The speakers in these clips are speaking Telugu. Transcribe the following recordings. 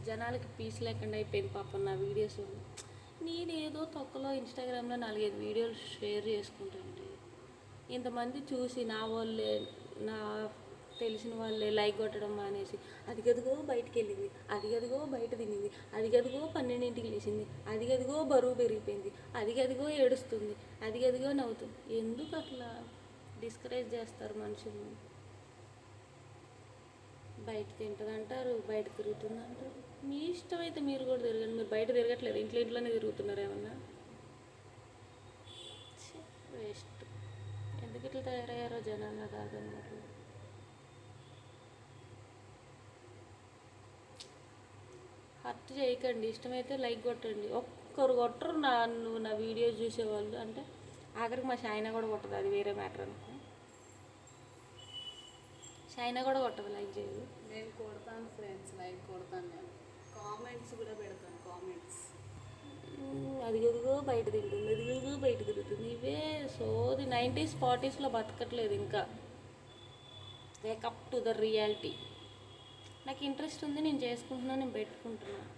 జనాలకి పీస్ లేకుండా అయిపోయింది పాపం నా వీడియోస్. నేనేదో తొక్కలో ఇన్స్టాగ్రామ్లో 4-5 వీడియోలు షేర్ చేసుకుంటానండి. ఇంతమంది చూసి నా వాళ్ళే, నా తెలిసిన వాళ్ళే లైక్ కొట్టడం మానేసి అది గదిగో బయటికి వెళ్ళింది, అది గదిగో బయట తినింది, అది గదిగో 12ంటికి లేచింది, అది గదిగో బరువు పెరిగిపోయింది, అది గదిగో ఏడుస్తుంది, అది గదిగో నవ్వుతుంది. ఎందుకు అట్లా డిస్కరేజ్ చేస్తారు మనుషుల్ని? బయట తింటుందంటారు, బయట తిరుగుతుందంటారు. మీ ఇష్టమైతే మీరు కూడా తిరగండి. మీరు బయట తిరగట్లేదు, ఇంట్లోనే తిరుగుతున్నారు ఏమన్నా. వేస్ట్. ఎందుకు ఇట్లా తయారయ్యారో జనాలు నాకు అర్థం కావట్లేదు. హర్ట్ చేయకండి, ఇష్టమైతే లైక్ కొట్టండి. ఒక్కరు కొట్టరు నా వీడియోస్ చూసేవాళ్ళు. అంటే ఆఖరికి మా షైనా కూడా కొట్టదు, అది వేరే మ్యాటర్ అనుకో. షైనా కూడా కొట్టదు, లైక్ చేయదు. నేను కొడతాను ఫ్రెండ్స్, లైక్ కొడతాను, నేను కామెంట్స్ కూడా పెడతాను. కామెంట్స్ అది గదిగో బయట తింటుంది, అది గదిగో బయట తిరుగుతుంది. ఇవే సోది 90s 40sలో బతకట్లేదు ఇంకా. Wake up to the reality. నాకు ఇంట్రెస్ట్ ఉంది, నేను చేసుకుంటున్నాను, నేను పెట్టుకుంటున్నాను.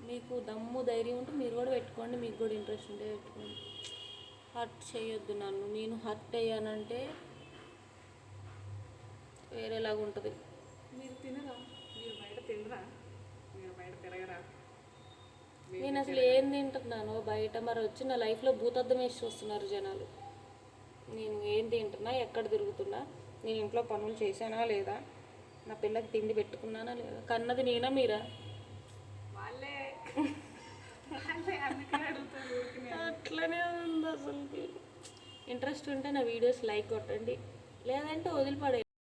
మీకు దమ్ము ధైర్యం ఉంటే మీరు కూడా పెట్టుకోండి, మీకు కూడా ఇంట్రెస్ట్ ఉంటే పెట్టుకోండి. హర్ట్ చేయొద్దు నన్ను. నేను హర్ట్ అయ్యానంటే వేరేలాగా ఉంటుంది. మీరు తినరా? మీరు బయట తినరా? మీరు బయట తిరగరా? నేను అసలు ఏం తింటున్నానో బయట, మరి వచ్చి నా లైఫ్లో భూతద్దం వేసి చూస్తున్నారు జనాలు. నేను ఏం తింటున్నా, ఎక్కడ తిరుగుతున్నా, నేను ఇంట్లో పనులు చేశానా లేదా, నా పిల్లకి తిండి పెట్టుకున్నానా లేదా, కన్నది నేనా మీరా? వాళ్ళే అందుకే అడుగుతారు. అట్లనే ఉంది అసలు. ఇంట్రెస్ట్ ఉంటే నా వీడియోస్ లైక్ కొట్టండి, లేదంటే వదిలిపడే.